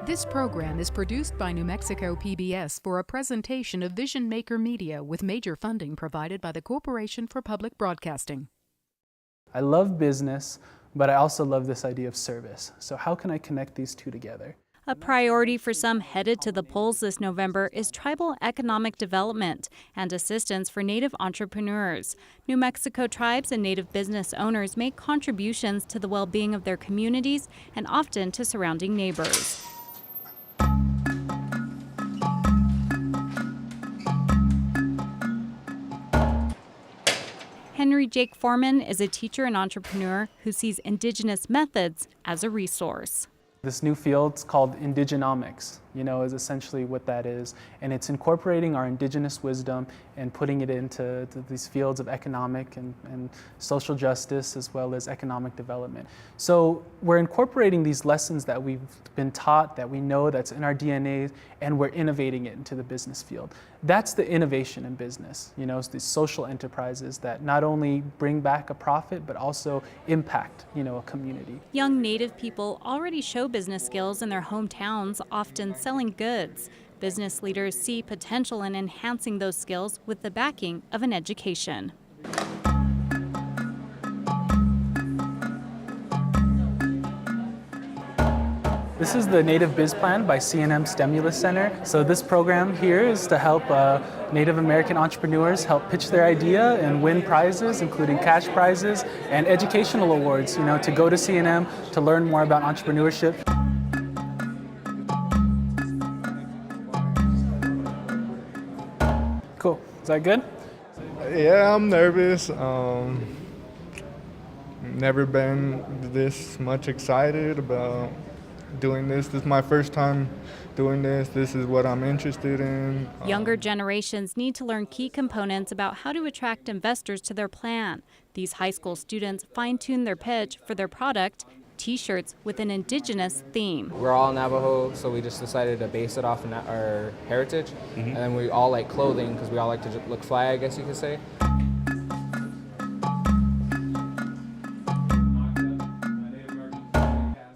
This program is produced by New Mexico PBS for a presentation of Vision Maker Media with major funding provided by the Corporation for Public Broadcasting. I love business, but I also love this idea of service. So how can I connect these two together? A priority for some headed to the polls this November is tribal economic development and assistance for Native entrepreneurs. New Mexico tribes and Native business owners make contributions to the well-being of their communities and often to surrounding neighbors. Henry Jake Foreman is a teacher and entrepreneur who sees indigenous methods as a resource. This new field called indigenomics, is essentially what that is. And it's incorporating our indigenous wisdom and putting it into these fields of economic and social justice as well as economic development. So we're incorporating these lessons that we've been taught, that we know that's in our DNA, and we're innovating it into the business field. That's the innovation in business, it's these social enterprises that not only bring back a profit, but also impact, a community. Young Native people already show business skills in their hometowns, often selling goods. Business leaders see potential in enhancing those skills with the backing of an education. This is the Native Biz Plan by C&M Stimulus Center. So this program here is to help Native American entrepreneurs help pitch their idea and win prizes, including cash prizes and educational awards, to go to C&M to learn more about entrepreneurship. Cool. Is that good? Yeah, I'm nervous. Never been this much excited about doing this. This is my first time doing this. This is what I'm interested in. Younger generations need to learn key components about how to attract investors to their plan. These high school students fine-tune their pitch for their product, T-shirts with an indigenous theme. We're all Navajo, so we just decided to base it off our heritage. And then we all like clothing because we all like to look fly, I guess you could say.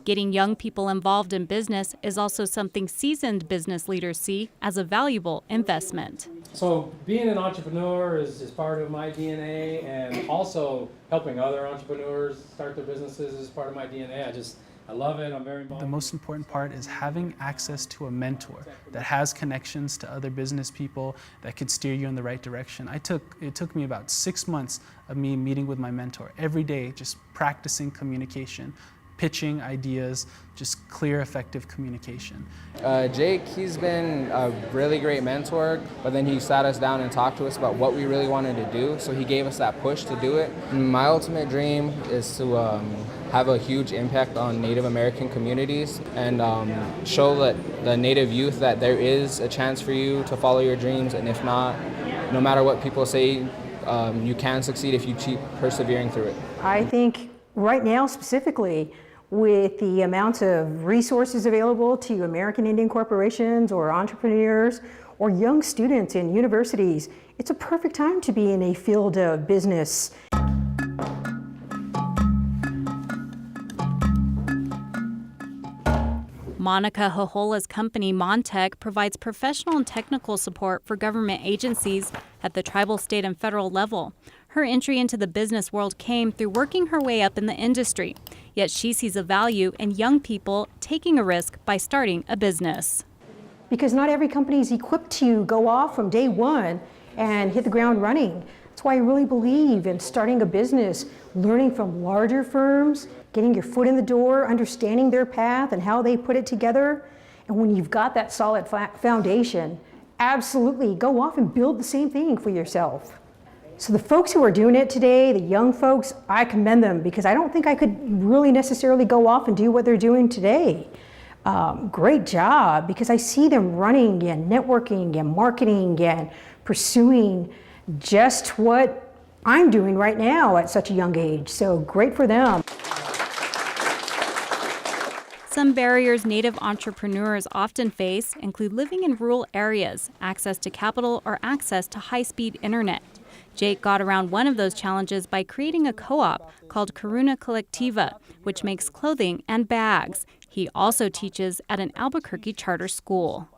Getting young people involved in business is also something seasoned business leaders see as a valuable investment. So being an entrepreneur is part of my DNA, and also helping other entrepreneurs start their businesses is part of my DNA. I love it. I'm very involved. The most important part is having access to a mentor that has connections to other business people that could steer you in the right direction. It took me about 6 months of me meeting with my mentor every day, just practicing communication, pitching ideas, just clear, effective communication. Jake, he's been a really great mentor, but then he sat us down and talked to us about what we really wanted to do, so he gave us that push to do it. My ultimate dream is to have a huge impact on Native American communities and show that the Native youth that there is a chance for you to follow your dreams, and if not, no matter what people say, you can succeed if you keep persevering through it. I think right now specifically, with the amount of resources available to American Indian corporations or entrepreneurs or young students in universities, it's a perfect time to be in a field of business. Monica Hahola's company, Montech, provides professional and technical support for government agencies at the tribal, state, and federal level. Her entry into the business world came through working her way up in the industry, yet she sees a value in young people taking a risk by starting a business. Because not every company is equipped to go off from day one and hit the ground running. That's why I really believe in starting a business, learning from larger firms, getting your foot in the door, understanding their path and how they put it together. And when you've got that solid foundation, absolutely go off and build the same thing for yourself. So the folks who are doing it today, the young folks, I commend them because I don't think I could really necessarily go off and do what they're doing today. Great job, because I see them running and networking and marketing and pursuing just what I'm doing right now at such a young age. So great for them. Some barriers Native entrepreneurs often face include living in rural areas, access to capital, or access to high-speed internet. Jake got around one of those challenges by creating a co-op called Karuna Collectiva, which makes clothing and bags. He also teaches at an Albuquerque charter school.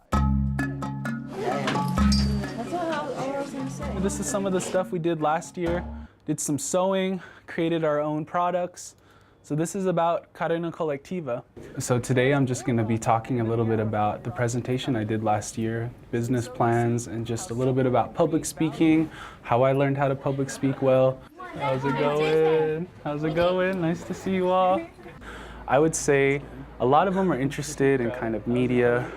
This is some of the stuff we did last year. Did some sewing, created our own products. So this is about Cadena Colectiva. So today I'm just going to be talking a little bit about the presentation I did last year, business plans, and just a little bit about public speaking, how I learned how to public speak well. How's it going? How's it going? Nice to see you all. I would say a lot of them are interested in kind of media,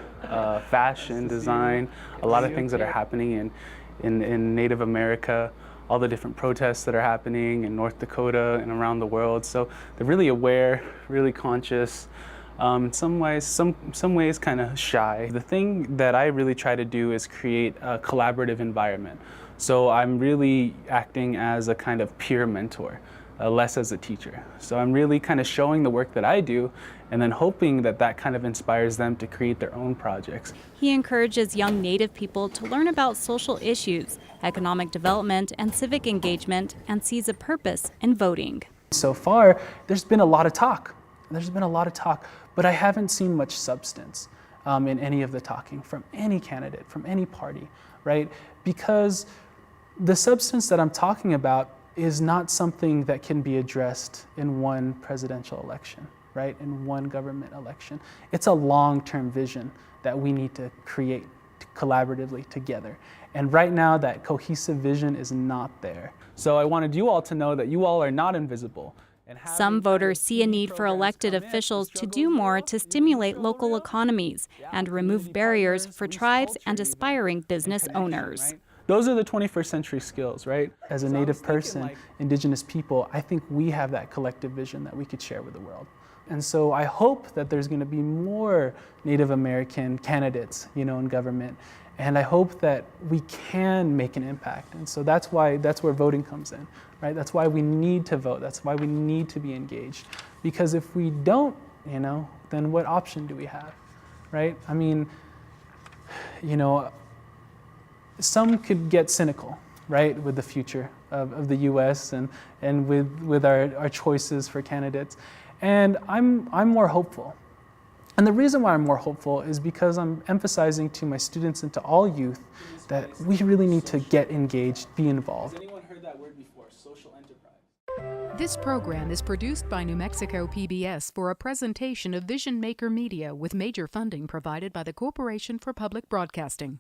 fashion, design, a lot of things that are happening in Native America, all the different protests that are happening in North Dakota and around the world. So they're really aware, really conscious, in some ways kind of shy. The thing that I really try to do is create a collaborative environment. So I'm really acting as a kind of peer mentor, less as a teacher. So I'm really kind of showing the work that I do and then hoping that that kind of inspires them to create their own projects. He encourages young Native people to learn about social issues, economic development, and civic engagement, and sees a purpose in voting. So far, there's been a lot of talk. But I haven't seen much substance in any of the talking from any candidate, from any party, right? Because the substance that I'm talking about is not something that can be addressed in one presidential election, right? In one government election. It's a long-term vision that we need to create collaboratively together. And right now, that cohesive vision is not there. So I wanted you all to know that you all are not invisible. Some voters see a need for elected officials to do more to stimulate local economies and remove barriers for tribes and aspiring business owners. Those are the 21st century skills, right? As a Native person, Indigenous people, I think we have that collective vision that we could share with the world. And so I hope that there's going to be more Native American candidates, in government. And I hope that we can make an impact. And so that's where voting comes in, right? That's why we need to vote. That's why we need to be engaged. Because if we don't, then what option do we have, right? I mean, some could get cynical, right, with the future of the U.S. and with our choices for candidates. And I'm more hopeful. And the reason why I'm more hopeful is because I'm emphasizing to my students and to all youth that we really need to get engaged, be involved. Has anyone heard that word before, social enterprise? This program is produced by New Mexico PBS for a presentation of Vision Maker Media with major funding provided by the Corporation for Public Broadcasting.